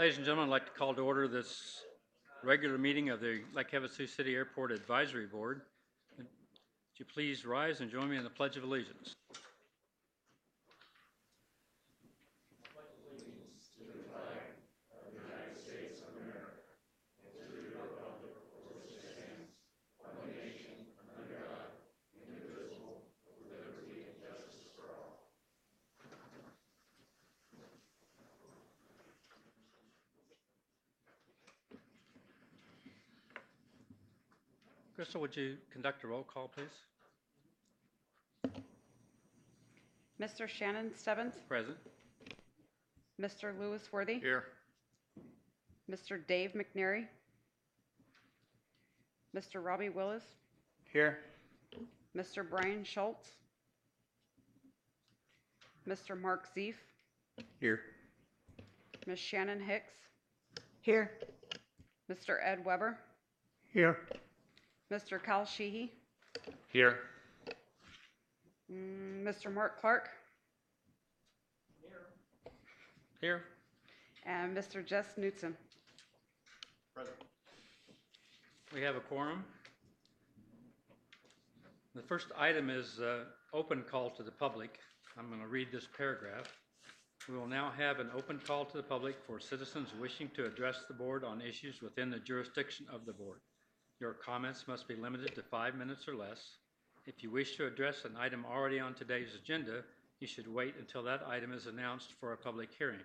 Ladies and gentlemen, I'd like to call to order this regular meeting of the Lake Havasu City Airport Advisory Board. Would you please rise and join me in the Pledge of Allegiance? Crystal, would you conduct a roll call, please? Mr. Shannon Stebbins, Present. Mr. Lewis Worthy, Here. Mr. Dave McNary, Mr. Robbie Willis, Here. Mr. Brian Schultz, Mr. Mark Zeef, Here. Ms. Shannon Hicks, Here. Mr. Ed Weber, Here. Mr. Kyle Sheehy, Here. Mr. Mark Clark, Here. and Mr. Jess Knutson. Present. We have a quorum. The first item is open call to the public. I'm going to read this paragraph. We will now have an open call to the public for citizens wishing to address the board on issues within the jurisdiction of the board. Your comments must be limited to 5 minutes or less. If you wish to address an item already on today's agenda, you should wait until that item is announced for a public hearing.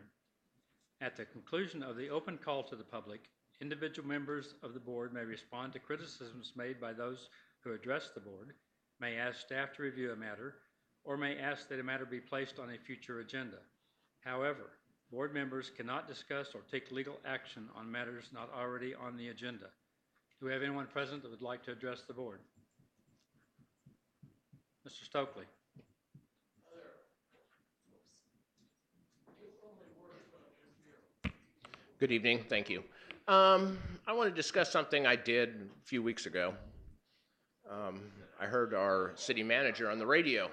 At the conclusion of the open call to the public, individual members of the board may respond to criticisms made by those who address the board, may ask staff to review a matter, or may ask that a matter be placed on a future agenda. However, board members cannot discuss or take legal action on matters not already on the agenda. Do we have anyone present that would like to address the board? Mr. Stokely. Good evening. Thank you. I want to discuss something I did a few weeks ago. I heard our city manager on the radio.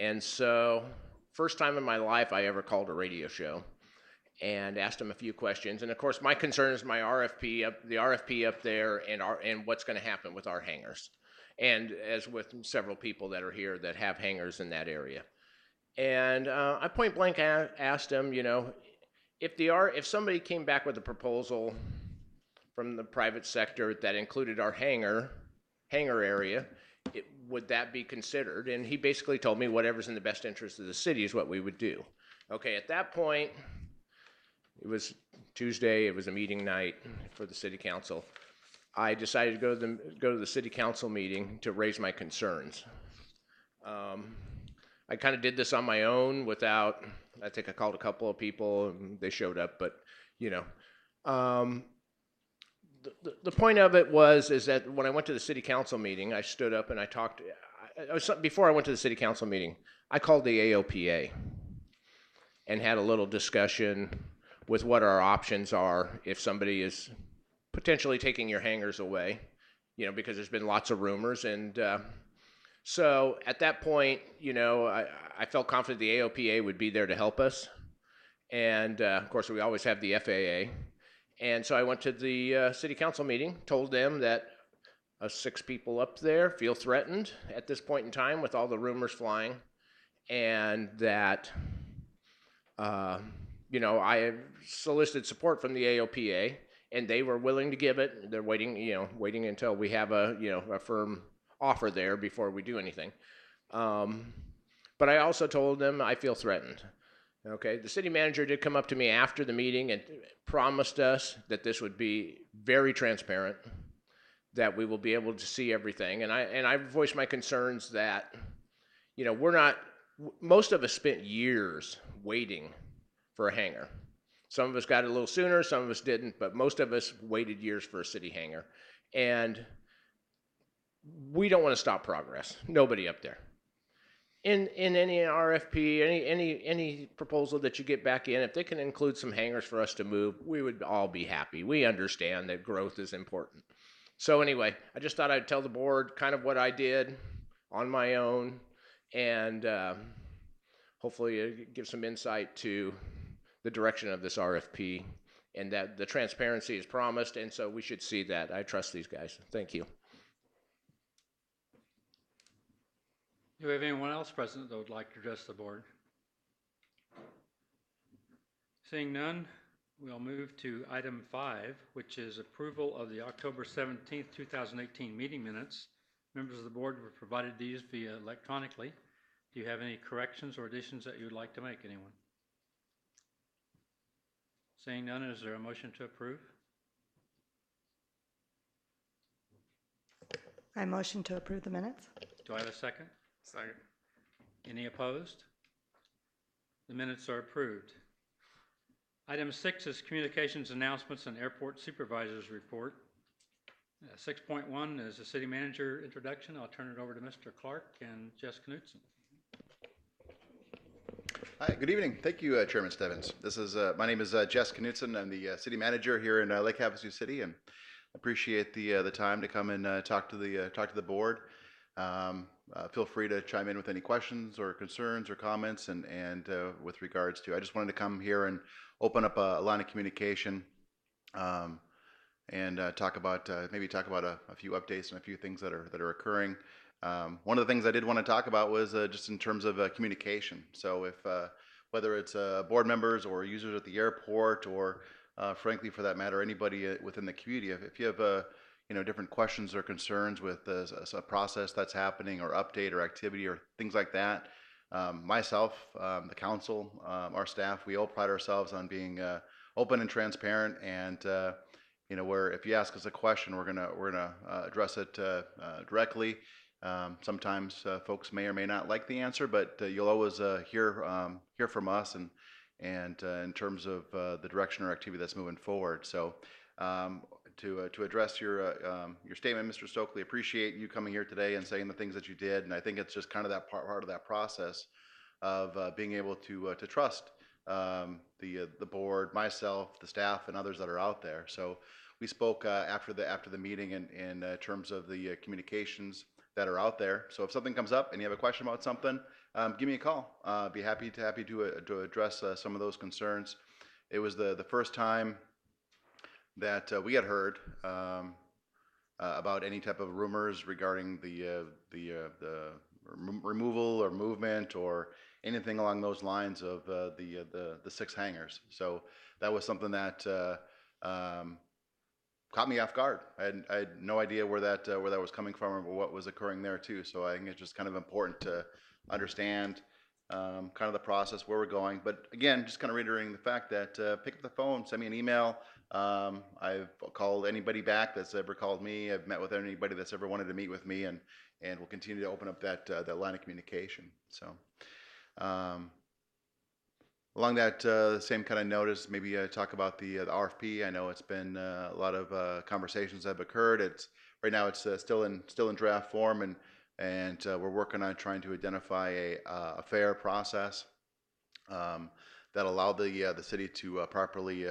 And so, first time in my life I ever called a radio show and asked him a few questions. And of course, my concern is my the RFP up there and what's going to happen with our hangars. And as with several people that are here that have hangars in that area. And I point blank asked him, you know, if somebody came back with a proposal from the private sector that included our hangar area, would that be considered? And he basically told me whatever's in the best interest of the city is what we would do. Okay, at that point, it was Tuesday, it was a meeting night for the city council. I decided to go to the city council meeting to raise my concerns. I kind of did this on my own without, I think I called a couple of people and they showed up, but you know. The point of it is that when I went to the city council meeting, I stood up and I talked, before I went to the city council meeting, I called the AOPA and had a little discussion with what our options are if somebody is potentially taking your hangars away, you know, because there's been lots of rumors. And so at that point, you know, I felt confident the AOPA would be there to help us. And of course, we always have the FAA. And so I went to the city council meeting, told them that 6 people up there feel threatened at this point in time with all the rumors flying, and that, you know, I solicited support from the AOPA, and they were willing to give it. They're waiting until we have a firm offer there before we do anything. But I also told them I feel threatened. Okay, the city manager did come up to me after the meeting and promised us that this would be very transparent, that we will be able to see everything. And I voiced my concerns that, you know, most of us spent years waiting for a hangar. Some of us got it a little sooner, some of us didn't, but most of us waited years for a city hangar. And we don't want to stop progress. Nobody up there. In any RFP, any proposal that you get back in, if they can include some hangars for us to move, we would all be happy. We understand that growth is important. So anyway, I just thought I'd tell the board kind of what I did on my own, and hopefully give some insight to the direction of this RFP and that the transparency is promised, and so we should see that. I trust these guys. Thank you. Do we have anyone else present that would like to address the board? Seeing none, we'll move to item 5, which is approval of the October 17th, 2018 meeting minutes. Members of the board were provided these via electronically. Do you have any corrections or additions that you would like to make, anyone? Seeing none, is there a motion to approve? I motion to approve the minutes. Do I have a second? Second. Any opposed? The minutes are approved. Item 6 is communications announcements and airport supervisors report. 6.1 is the city manager introduction. I'll turn it over to Mr. Clark and Jess Knutson. Hi, good evening. Thank you, Chairman Stebbins. This is my name is Jess Knutson. I'm the city manager here in Lake Havasu City, and appreciate the time to come and talk to the board. Feel free to chime in with any questions or concerns or comments, and with regards to, I just wanted to come here and open up a line of communication, and talk about a few updates and a few things that are occurring. One of the things I did want to talk about was just in terms of communication. So if whether it's board members or users at the airport, or frankly, for that matter, anybody within the community, if you have different questions or concerns with a process that's happening, or update or activity or things like that, myself, the council, our staff, we all pride ourselves on being open and transparent, and where if you ask us a question, we're gonna address it directly. Sometimes folks may or may not like the answer, but you'll always hear from us, and in terms of the direction or activity that's moving forward. So to address your statement, Mr. Stokely, appreciate you coming here today and saying the things that you did, and I think it's just kind of that part of that process of being able to trust the board, myself, the staff, and others that are out there. So we spoke after the meeting in terms of the communications that are out there. So if something comes up and you have a question about something, give me a call. Be happy to address some of those concerns. It was the first time that we had heard about any type of rumors regarding the removal or movement or anything along those lines of the 6 hangars. So that was something that caught me off guard. I had no idea where that was coming from, or what was occurring there too. So I think it's just kind of important to understand kind of the process, where we're going. But again, just kind of reiterating the fact that pick up the phone, send me an email. I've called anybody back that's ever called me. I've met with anybody that's ever wanted to meet with me, and we'll continue to open up that line of communication. So along that same kind of notice, maybe talk about the RFP. I know it's been a lot of conversations that have occurred. Right now it's still in draft form, and we're working on trying to identify a fair process that allow the city to properly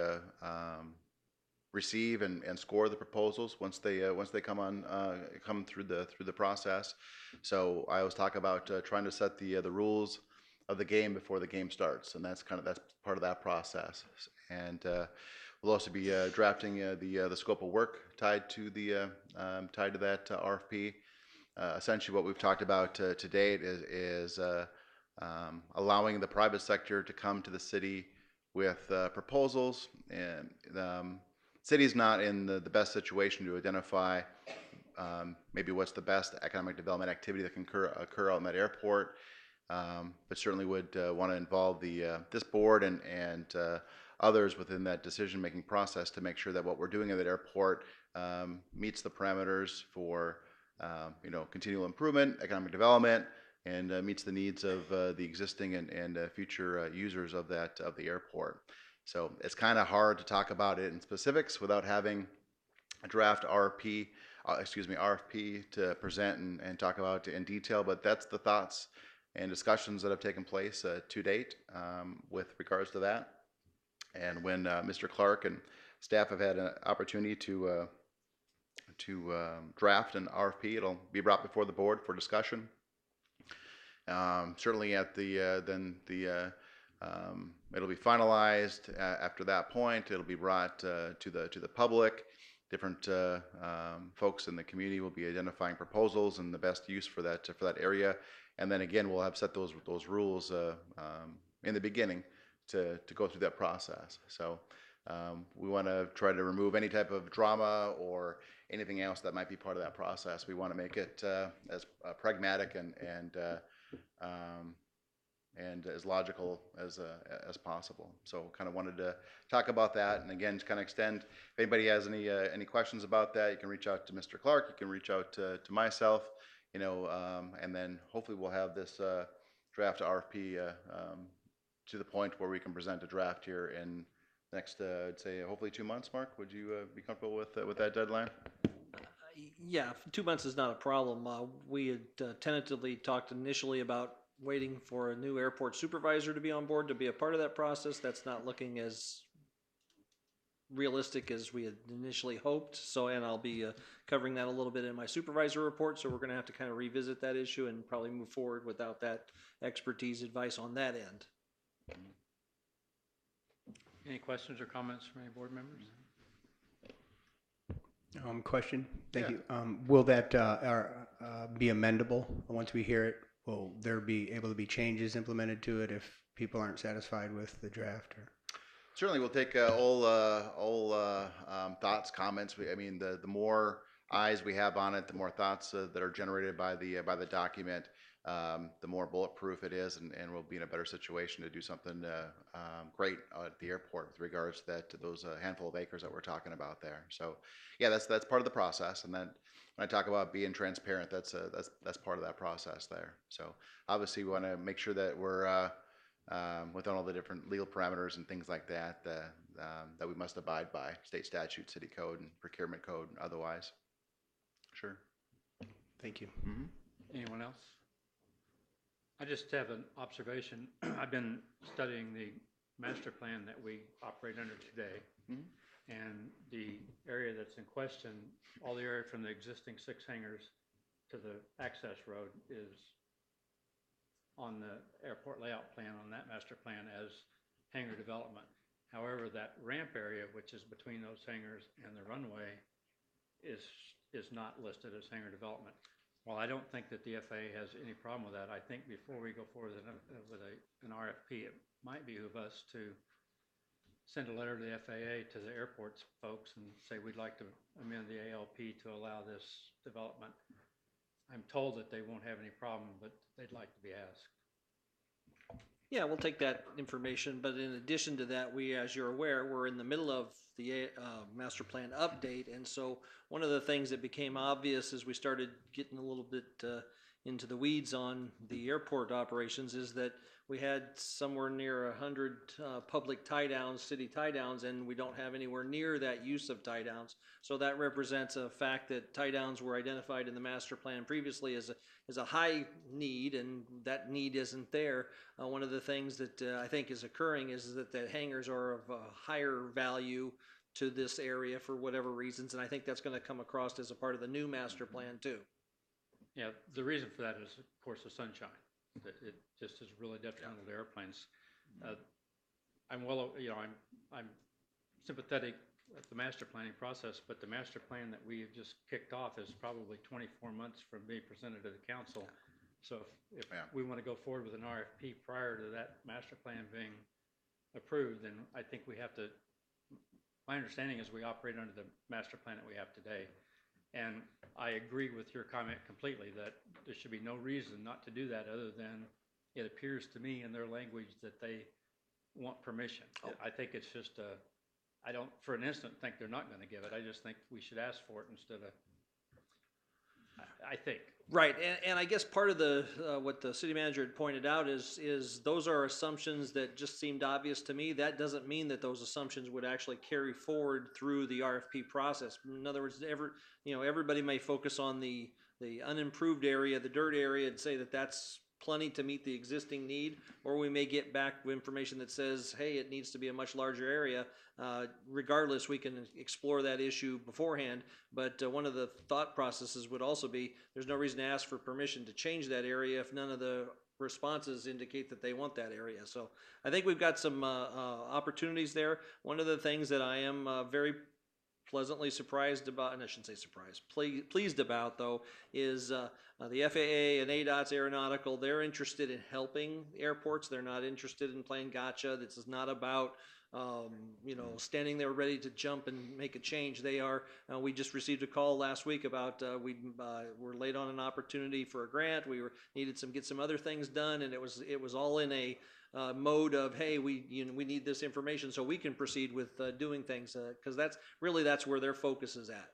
receive and score the proposals once they come through the process. So I always talk about trying to set the rules of the game before the game starts, and that's part of that process. And we'll also be drafting the scope of work tied to that RFP. Essentially, what we've talked about to date is allowing the private sector to come to the city with proposals, and city's not in the best situation to identify maybe what's the best economic development activity that can occur out in that airport. But certainly would want to involve this board and others within that decision-making process to make sure that what we're doing at that airport meets the parameters for continual improvement, economic development, and meets the needs of the existing and future users of the airport. So it's kind of hard to talk about it in specifics without having a draft RFP to present and talk about in detail. But that's the thoughts and discussions that have taken place to date with regards to that. And when Mr. Clark and staff have had an opportunity to draft an RFP, it'll be brought before the board for discussion. Certainly at the It'll be finalized. After that point, it'll be brought to the public. Different folks in the community will be identifying proposals and the best use for that area. And then again, we'll have set those rules in the beginning to go through that process. So we want to try to remove any type of drama or anything else that might be part of that process. We want to make it as pragmatic and as logical as possible. So kind of wanted to talk about that, and again, just kind of extend. If anybody has any questions about that, you can reach out to Mr. Clark. You can reach out to myself. And then hopefully we'll have this draft RFP to the point where we can present a draft here in next, I'd say, hopefully 2 months. Mark, would you be comfortable with that deadline? Yeah, 2 months is not a problem. We had tentatively talked initially about waiting for a new airport supervisor to be on board to be a part of that process. That's not looking as realistic as we had initially hoped. So, and I'll be covering that a little bit in my supervisor report. So we're going to have to kind of revisit that issue and probably move forward without that expertise advice on that end. Any questions or comments from any board members? Question. Thank Yeah. you. Will that be amendable once we hear it? Will there be able to be changes implemented to it if people aren't satisfied with the draft? Or? Certainly, we'll take all thoughts, comments. I mean, the more eyes we have on it, the more thoughts that are generated by the document, the more bulletproof it is, and we'll be in a better situation to do something great at the airport with regards to those handful of acres that we're talking about there. So, yeah, that's part of the process. And then when I talk about being transparent, that's part of that process there. So, obviously, we want to make sure that we're within all the different legal parameters and things like that that we must abide by, state statute, city code, and procurement code, and otherwise. Sure. Thank you. Mm-hmm. Anyone else? I just have an observation. I've been studying the master plan that we operate under today. Mhm. And the area that's in question, all the area from the existing 6 hangars to the access road is on the airport layout plan on that master plan as hangar development. However, that ramp area, which is between those hangars and the runway, is not listed as hangar development. While I don't think that the FAA has any problem with that, I think before we go forward with an RFP, it might behoove us to send a letter to the FAA, to the airports folks, and say we'd like to amend the ALP to allow this development. I'm told that they won't have any problem, but they'd like to be asked. Yeah, we'll take that information, but in addition to that, we, as you're aware, we're in the middle of the master plan update, and so one of the things that became obvious as we started getting a little bit into the weeds on the airport operations is that we had somewhere near 100 public tie-downs, city tie-downs, and we don't have anywhere near that use of tie-downs. So that represents a fact that tie-downs were identified in the master plan previously as a high need, and that need isn't there. One of the things that I think is occurring is that the hangars are of a higher value to this area for whatever reasons, and I think that's going to come across as a part of the new master plan too. Yeah, the reason for that is, of course, the sunshine. It just is really detrimental to airplanes. I'm sympathetic at the master planning process, but the master plan that we have just kicked off is probably 24 months from being presented to the council. So if we want to go forward with an RFP prior to that master plan being approved, then I think we have to, my understanding is we operate under the master plan that we have today. And I agree with your comment completely that there should be no reason not to do that other than it appears to me in their language that they want permission. I think it's just I don't for an instant think they're not going to give it. I just think we should ask for it instead of, I think. Right, and I guess part of the what the city manager had pointed out is those are assumptions that just seemed obvious to me. That doesn't mean that those assumptions would actually carry forward through the RFP process. In other words, everybody may focus on the unimproved area, the dirt area, and say that that's plenty to meet the existing need, or we may get back information that says, hey, it needs to be a much larger area. Regardless, we can explore that issue beforehand, but one of the thought processes would also be there's no reason to ask for permission to change that area if none of the responses indicate that they want that area. So I think we've got some opportunities there. One of the things that I am very pleasantly surprised about, and I shouldn't say surprised, pleased about though, is the FAA and ADOT's aeronautical. They're interested in helping airports. They're not interested in playing gotcha. This is not about standing there ready to jump and make a change. They are. We just received a call last week about we were late on an opportunity for a grant. We needed get some other things done, and it was all in a mode of, hey, we need this information so we can proceed with doing things, because that's where their focus is at.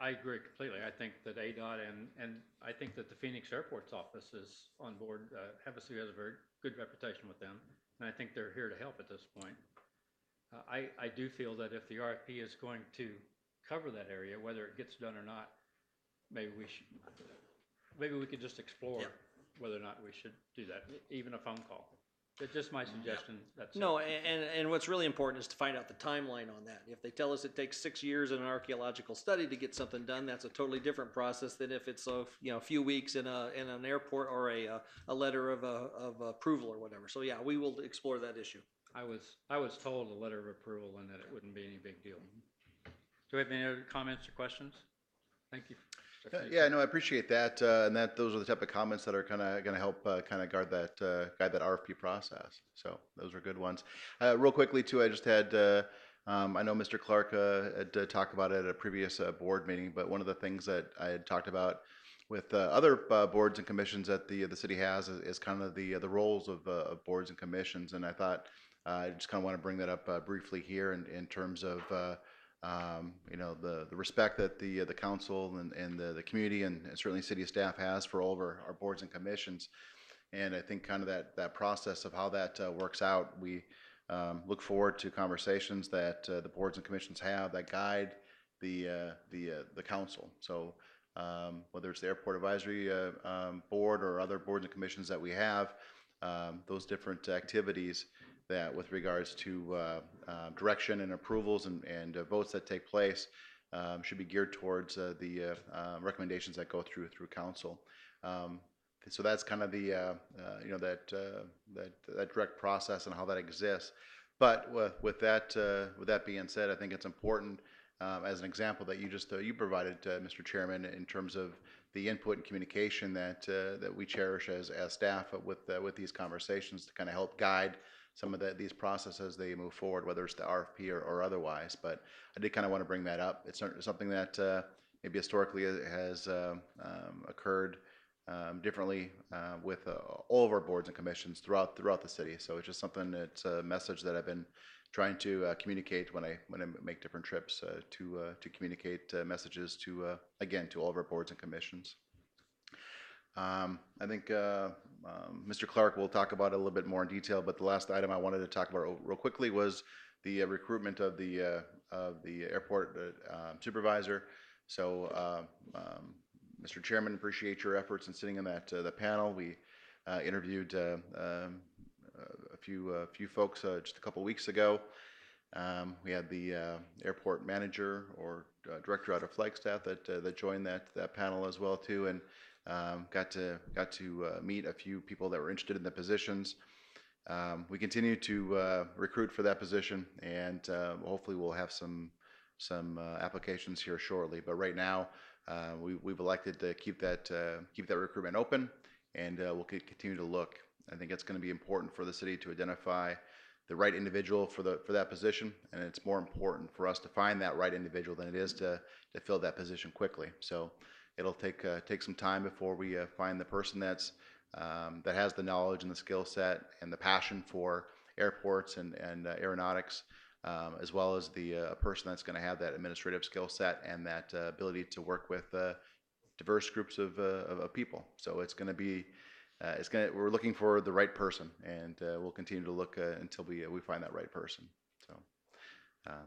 I agree completely. I think that ADOT and I think that the Phoenix Airport's office is on board. Havasu has a very good reputation with them, and I think they're here to help at this point. I do feel that if the RFP is going to cover that area, whether it gets done or not, maybe we could just explore whether or not we should do that, even a phone call. That's just my suggestion. That's No, it. and what's really important is to find out the timeline on that. If they tell us it takes 6 years in an archaeological study to get something done, that's a totally different process than if it's a few weeks in an airport or a letter of approval or whatever. So yeah, we will explore that issue. I was told a letter of approval and that it wouldn't be any big deal. Do we have any other comments or questions? Thank you. Yeah, no, I appreciate that, and those are the type of comments that are kind of going to help kind of guide that RFP process. So those are good ones. Real quickly too, I just had I know Mr. Clark had talked about it at a previous board meeting, but one of the things that I had talked about with other boards and commissions that the city has is kind of the roles of boards and commissions, and I thought I just kind of want to bring that up briefly here in terms of. The respect that the council and the community and certainly city staff has for all of our boards and commissions, and I think kind of that process of how that works out. We look forward to conversations that the boards and commissions have that guide the council. So whether it's the airport advisory board or other boards and commissions that we have, those different activities that with regards to direction and approvals and votes that take place should be geared towards the recommendations that go through council. So that's kind of the that direct process and how that exists. But with that being said, I think it's important as an example that you provided, Mr. Chairman, in terms of the input and communication that we cherish as staff with these conversations to kind of help guide some of these processes as they move forward, whether it's the RFP or otherwise. But I did kind of want to bring that up. It's something that maybe historically has occurred differently with all of our boards and commissions throughout the city. So it's just something that's a message that I've been trying to communicate when I make different trips to communicate messages to all of our boards and commissions. I think Mr. Clark will talk about it a little bit more in detail, but the last item I wanted to talk about real quickly was the recruitment of the airport supervisor. So, Mr. Chairman, appreciate your efforts in sitting in that panel. We interviewed a few folks just a couple weeks ago. We had the airport manager or director out of Flagstaff that joined that panel as well too, and got to meet a few people that were interested in the positions. We continue to recruit for that position, and hopefully we'll have some applications here shortly. But right now, we've elected to keep that recruitment open, and we'll continue to look. I think it's going to be important for the city to identify the right individual for that position, and it's more important for us to find that right individual than it is to fill that position quickly. So it'll take some time before we find the person that has the knowledge and the skill set and the passion for airports and aeronautics, as well as the person that's going to have that administrative skill set and that ability to work with diverse groups of people. So it's going to be we're looking for the right person, and we'll continue to look until we find that right person. So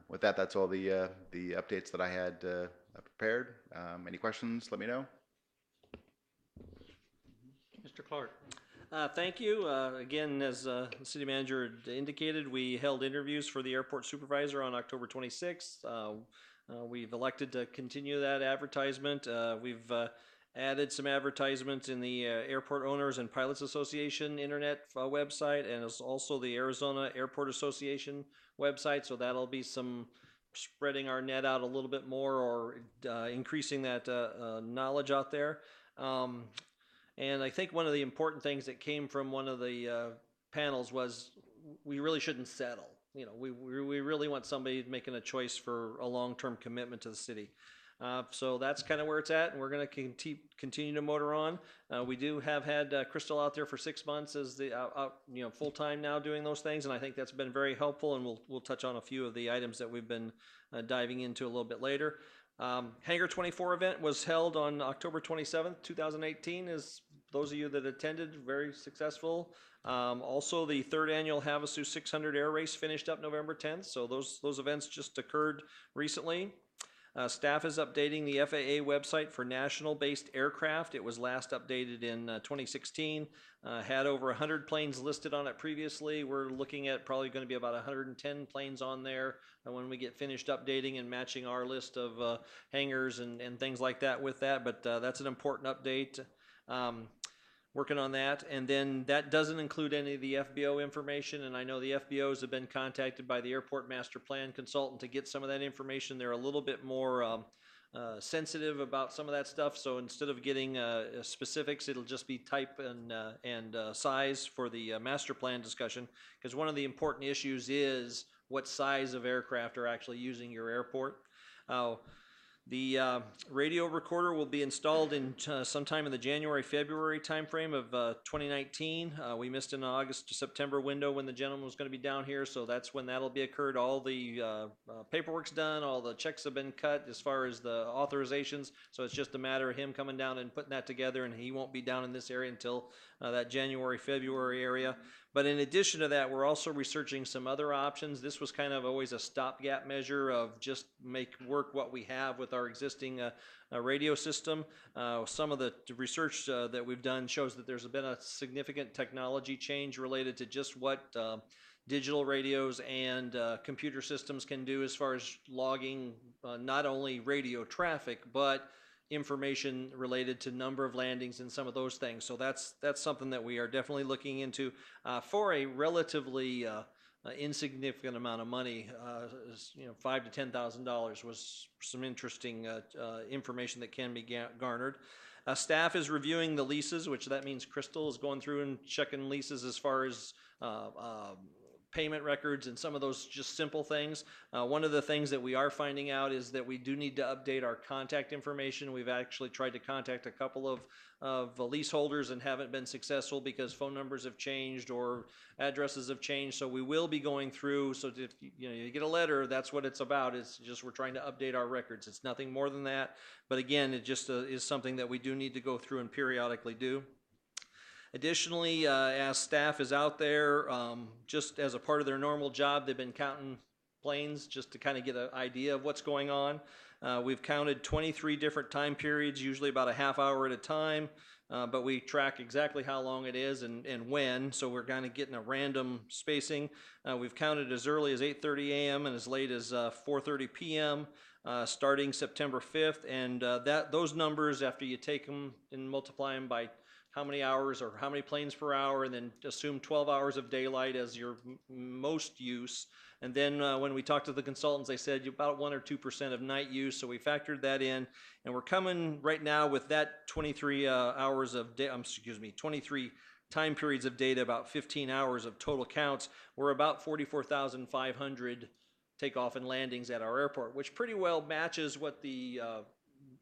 with that, that's all the updates that I had prepared. Any questions, let me know. Mr. Clark. Thank you. Again, as the city manager indicated, we held interviews for the airport supervisor on October 26th. We've elected to continue that advertisement. We've added some advertisements in the Airport Owners and Pilots Association internet website, and it's also the Arizona Airport Association website, so that'll be some spreading our net out a little bit more, or increasing that knowledge out there. And I think one of the important things that came from one of the panels was we really shouldn't settle. You know, we really want somebody making a choice for a long-term commitment to the city. So that's kind of where it's at, and we're going to continue to motor on. We do have had Crystal out there for 6 months as the full time now doing those things, and I think that's been very helpful. And we'll touch on a few of the items that we've been diving into a little bit later. Hangar 24 event was held on October 27th, 2018. As those of you that attended, very successful. Also, the third annual Havasu 600 Air Race finished up November 10th. So those events just occurred recently. Staff is updating the FAA website for national-based aircraft. It was last updated in 2016. Had over 100 planes listed on it previously. We're looking at probably going to be about 110 planes on there when we get finished updating and matching our list of hangars and things like that with that. But that's an important update. Working on that, and then that doesn't include any of the FBO information, and I know the FBOs have been contacted by the airport master plan consultant to get some of that information. They're a little bit more sensitive about some of that stuff, so instead of getting specifics, it'll just be type and size for the master plan discussion, because one of the important issues is what size of aircraft are actually using your airport. The radio recorder will be installed in sometime in the January-February timeframe of 2019. We missed an August to September window when the gentleman was going to be down here, so that's when that'll be occurred. All the paperwork's done, all the checks have been cut as far as the authorizations, so it's just a matter of him coming down and putting that together, and he won't be down in this area until that January-February area. But in addition to that, we're also researching some other options. This was kind of always a stopgap measure of just make work what we have with our existing radio system. Some of the research that we've done shows that there's been a significant technology change related to just what digital radios and computer systems can do as far as logging not only radio traffic, but information related to number of landings and some of those things. So that's something that we are definitely looking into for a relatively insignificant amount of money. $5,000 to $10,000 was some interesting information that can be garnered. Staff is reviewing the leases, which that means Crystal is going through and checking leases as far as payment records and some of those just simple things. One of the things that we are finding out is that we do need to update our contact information. We've actually tried to contact a couple of leaseholders and haven't been successful because phone numbers have changed or addresses have changed. So we will be going through. So if you get a letter, that's what it's about. It's just we're trying to update our records. It's nothing more than that. But again, it just is something that we do need to go through and periodically do. Additionally, as staff is out there, just as a part of their normal job, they've been counting planes just to kind of get an idea of what's going on. We've counted 23 different time periods, usually about a half hour at a time, but we track exactly how long it is and when, so we're kind of getting a random spacing. We've counted as early as 8:30 a.m. and as late as 4:30 p.m. Starting September 5th, and those numbers, after you take them and multiply them by how many hours or how many planes per hour, and then assume 12 hours of daylight as your most use. And then when we talked to the consultants, they said about 1 or 2% of night use, so we factored that in. And we're coming right now with that 23 23 time periods of data, about 15 hours of total counts. We're about 44,500 takeoff and landings at our airport, which pretty well matches what the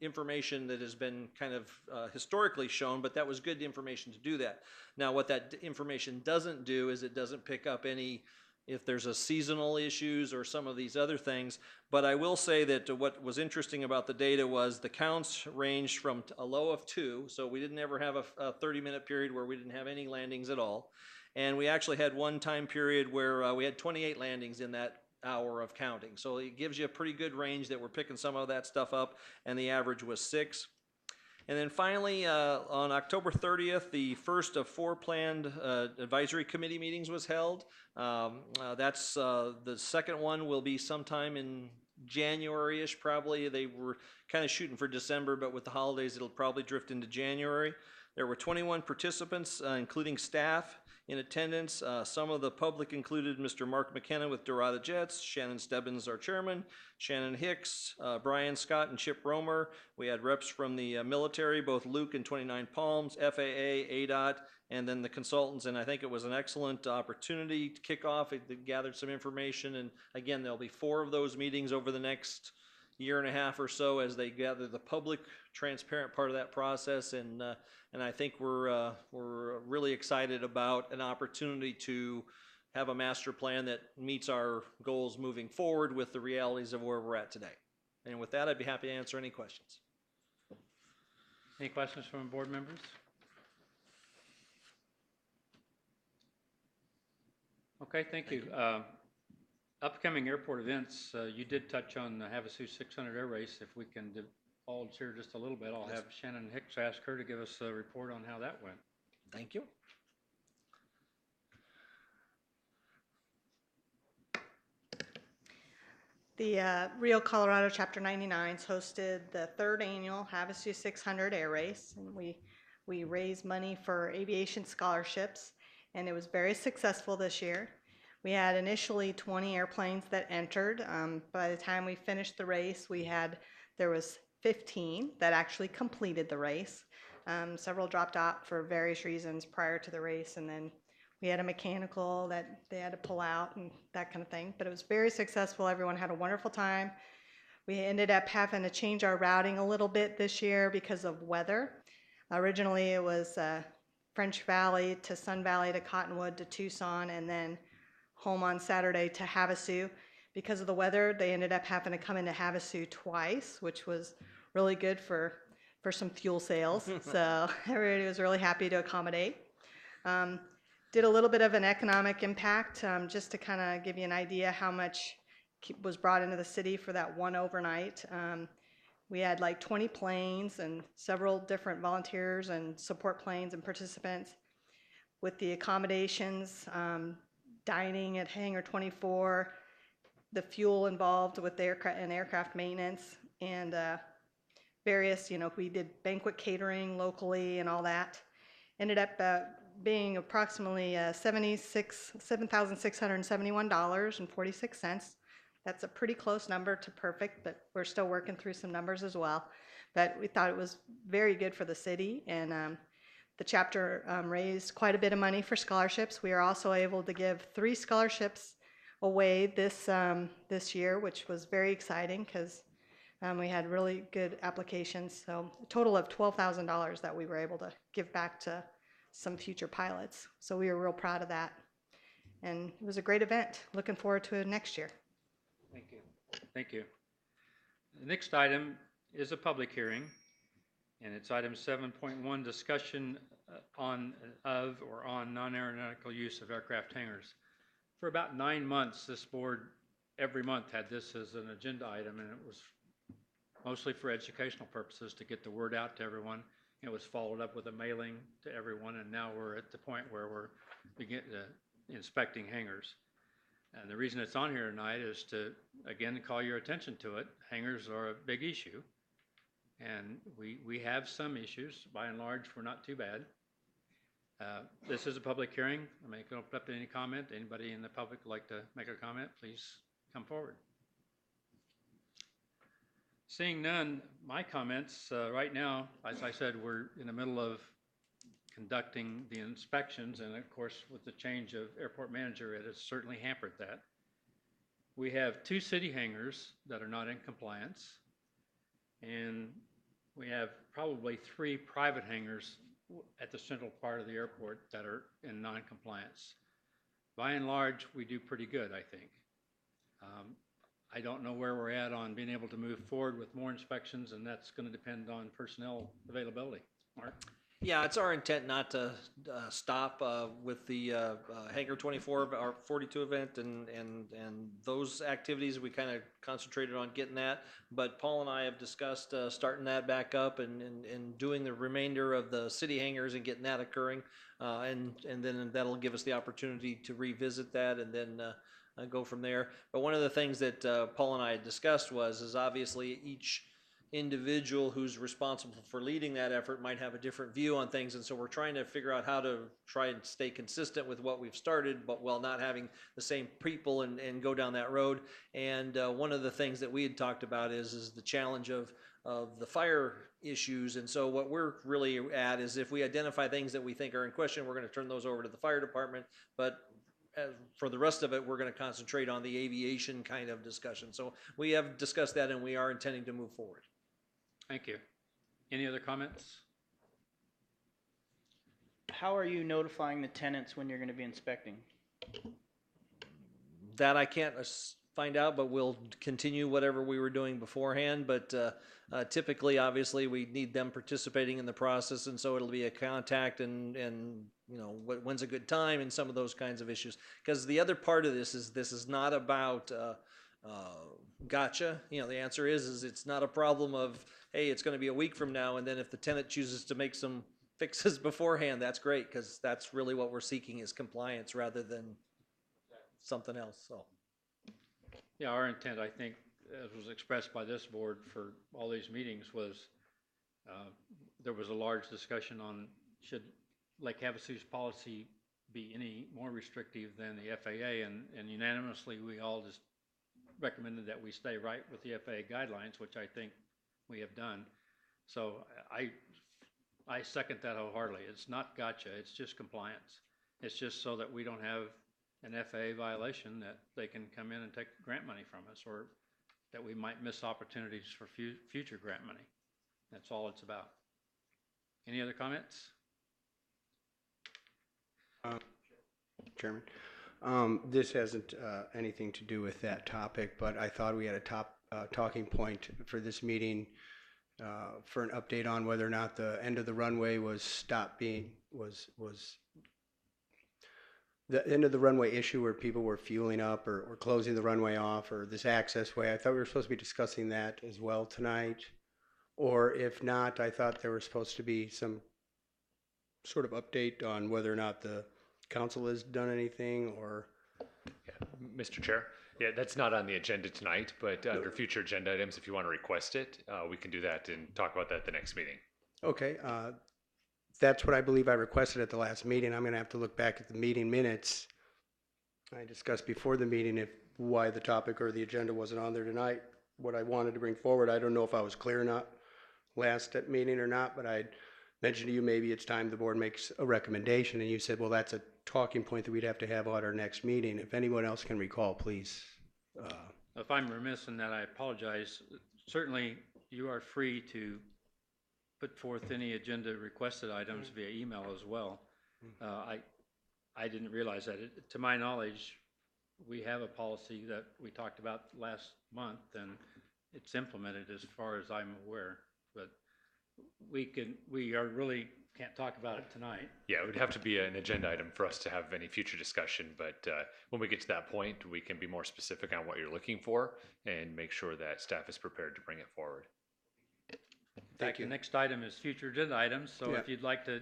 information that has been kind of historically shown, but that was good information to do that. Now, what that information doesn't do is it doesn't pick up any, if there's a seasonal issues or some of these other things. But I will say that what was interesting about the data was the counts ranged from a low of 2, so we didn't ever have a 30-minute period where we didn't have any landings at all. And we actually had one time period where we had 28 landings in that hour of counting. So it gives you a pretty good range that we're picking some of that stuff up, and the average was 6. And then finally, on October 30th, the first of 4 planned advisory committee meetings was held. That's the second one will be sometime in January-ish probably. They were kind of shooting for December, but with the holidays, it'll probably drift into January. There were 21 participants, including staff, in attendance. Some of the public included Mr. Mark McKenna with Dorada Jets, Shannon Stebbins, our chairman, Shannon Hicks, Brian Scott, and Chip Romer. We had reps from the military, both Luke and 29 Palms, FAA, ADOT, and then the consultants. And I think it was an excellent opportunity to kick off. It gathered some information. And again, there'll be 4 of those meetings over the next year and a half or so as they gather the public, transparent part of that process. And I think we're really excited about an opportunity to have a master plan that meets our goals moving forward with the realities of where we're at today. And with that, I'd be happy to answer any questions. Any questions from board members? Okay, thank you. Upcoming airport events, you did touch on the Havasu 600 air race. If we can divulge here just a little bit, I'll have Shannon Hicks ask her to give us a report on how that went. Thank you. The Rio Colorado Chapter 99's hosted the 3rd annual Havasu 600 air race, and we raised money for aviation scholarships, and it was very successful this year. We had initially 20 airplanes that entered. By the time we finished the race, there was 15 that actually completed the race. Several dropped out for various reasons prior to the race, and then we had a mechanical that they had to pull out and that kind of thing. But it was very successful. Everyone had a wonderful time. We ended up having to change our routing a little bit this year because of weather. Originally, it was French Valley to Sun Valley to Cottonwood to Tucson, and then home on Saturday to Havasu. Because of the weather, they ended up having to come into Havasu twice, which was really good for some fuel sales. So everybody was really happy to accommodate. Did a little bit of an economic impact, just to kind of give you an idea how much was brought into the city for that one overnight. We had like 20 planes and several different volunteers and support planes and participants. With the accommodations, dining at Hangar 24, the fuel involved with aircraft maintenance, and various, we did banquet catering locally and all that. Ended up being approximately $7,671.46. That's a pretty close number to perfect, but we're still working through some numbers as well. But we thought it was very good for the city, and the chapter raised quite a bit of money for scholarships. We are also able to give 3 scholarships away this year, which was very exciting because we had really good applications. So a total of $12,000 that we were able to give back to some future pilots. So we were real proud of that. And it was a great event. Looking forward to it next year. Thank you. Thank you. The next item is a public hearing, and it's item 7.1, discussion on non-aeronautical use of aircraft hangars. For about 9 months, this board every month had this as an agenda item, and it was mostly for educational purposes to get the word out to everyone. It was followed up with a mailing to everyone, and now we're at the point where we're inspecting hangars. And the reason it's on here tonight is to, again, call your attention to it. Hangars are a big issue, and we have some issues. By and large, we're not too bad. This is a public hearing. I may open up to any comment. Anybody in the public would like to make a comment, please come forward. Seeing none, my comments right now, as I said, we're in the middle of conducting the inspections, and of course with the change of airport manager, it has certainly hampered that. We have 2 city hangars that are not in compliance, and we have probably 3 private hangars at the central part of the airport that are in non-compliance. By and large, we do pretty good, I think. I don't know where we're at on being able to move forward with more inspections, and that's going to depend on personnel availability. Mark? Yeah, it's our intent not to stop with the Hangar 24 our 42 event and those activities. We kind of concentrated on getting that, but Paul and I have discussed starting that back up and doing the remainder of the city hangars and getting that occurring, and then that'll give us the opportunity to revisit that and then go from there. But one of the things that Paul and I had discussed is obviously each individual who's responsible for leading that effort might have a different view on things, and so we're trying to figure out how to try and stay consistent with what we've started, but while not having the same people and go down that road. And one of the things that we had talked about is the challenge of the fire issues. And so what we're really at is if we identify things that we think are in question, we're going to turn those over to the fire department. But for the rest of it, we're going to concentrate on the aviation kind of discussion. So we have discussed that, and we are intending to move forward. Thank you. Any other comments? How are you notifying the tenants when you're going to be inspecting? That I can't find out, but we'll continue whatever we were doing beforehand. But typically, obviously, we need them participating in the process, and so it'll be a contact and you know, when's a good time and some of those kinds of issues. Because the other part of this is not about gotcha. You know, the answer is it's not a problem of, hey, it's going to be a week from now, and then if the tenant chooses to make some fixes beforehand, that's great, because that's really what we're seeking is compliance rather than something else. So Yeah, our intent, I think, as was expressed by this board for all these meetings, was there was a large discussion on should Lake Havasu's policy be any more restrictive than the FAA, and unanimously we all just recommended that we stay right with the FAA guidelines, which I think we have done. So I second that wholeheartedly. It's not gotcha, it's just compliance. It's just so that we don't have an FAA violation that they can come in and take grant money from us, or that we might miss opportunities for future grant money. That's all it's about. Any other comments? Chairman, this hasn't anything to do with that topic, but I thought we had a top talking point for this meeting for an update on whether or not the end of the runway was the end of the runway issue where people were fueling up or closing the runway off, or this access way. I thought we were supposed to be discussing that as well tonight. Or if not, I thought there was supposed to be some sort of update on whether or not the council has done anything, or... Yeah, Mr. Chair, yeah, that's not on the agenda tonight, but under future agenda items, if you want to request it, we can do that and talk about that at the next meeting. Okay, that's what I believe I requested at the last meeting. I'm going to have to look back at the meeting minutes. I discussed before the meeting why the topic or the agenda wasn't on there tonight, what I wanted to bring forward. I don't know if I was clear or not last meeting or not, but I mentioned to you maybe it's time the board makes a recommendation, and you said, well, that's a talking point that we'd have to have at our next meeting. If anyone else can recall, please. If I'm remiss in that, I apologize. Certainly, you are free to put forth any agenda requested items via email as well. I didn't realize that. To my knowledge, we have a policy that we talked about last month, and it's implemented as far as I'm aware. But we really can't talk about it tonight. Yeah, it would have to be an agenda item for us to have any future discussion, but when we get to that point, we can be more specific on what you're looking for and make sure that staff is prepared to bring it forward. In fact, the next item is future agenda items, so if you'd like to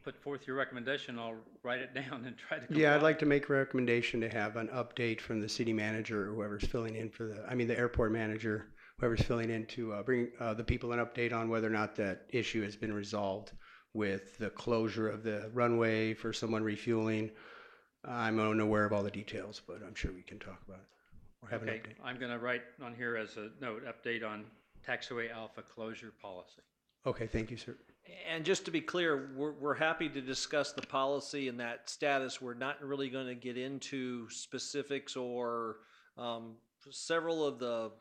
put forth your recommendation, I'll write it down and try to comply. Yeah, I'd like to make a recommendation to have an update from the city manager or whoever's filling in for the airport manager, whoever's filling in to bring the people an update on whether or not that issue has been resolved with the closure of the runway for someone refueling. I'm unaware of all the details, but I'm sure we can talk about it or have an update. I'm going to write on here as a note, update on taxiway alpha closure policy. Okay, thank you, sir. And just to be clear, we're happy to discuss the policy and that status. We're not really going to get into specifics or several of the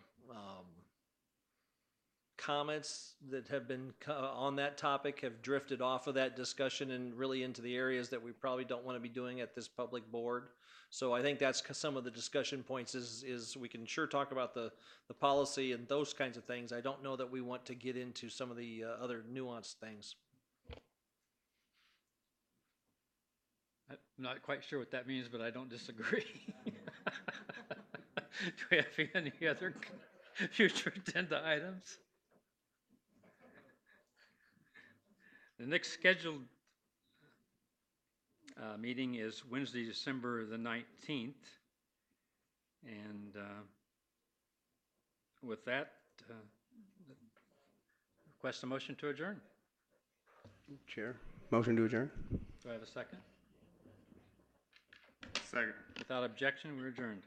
comments that have been on that topic have drifted off of that discussion and really into the areas that we probably don't want to be doing at this public board. So I think that's some of the discussion points is we can sure talk about the policy and those kinds of things. I don't know that we want to get into some of the other nuanced things. I'm not quite sure what that means, but I don't disagree. Do we have any other future agenda items? The next scheduled meeting is Wednesday, December the 19th And with that, request a motion to adjourn. Chair, motion to adjourn? Do I have a second? Second. Without objection, we're adjourned.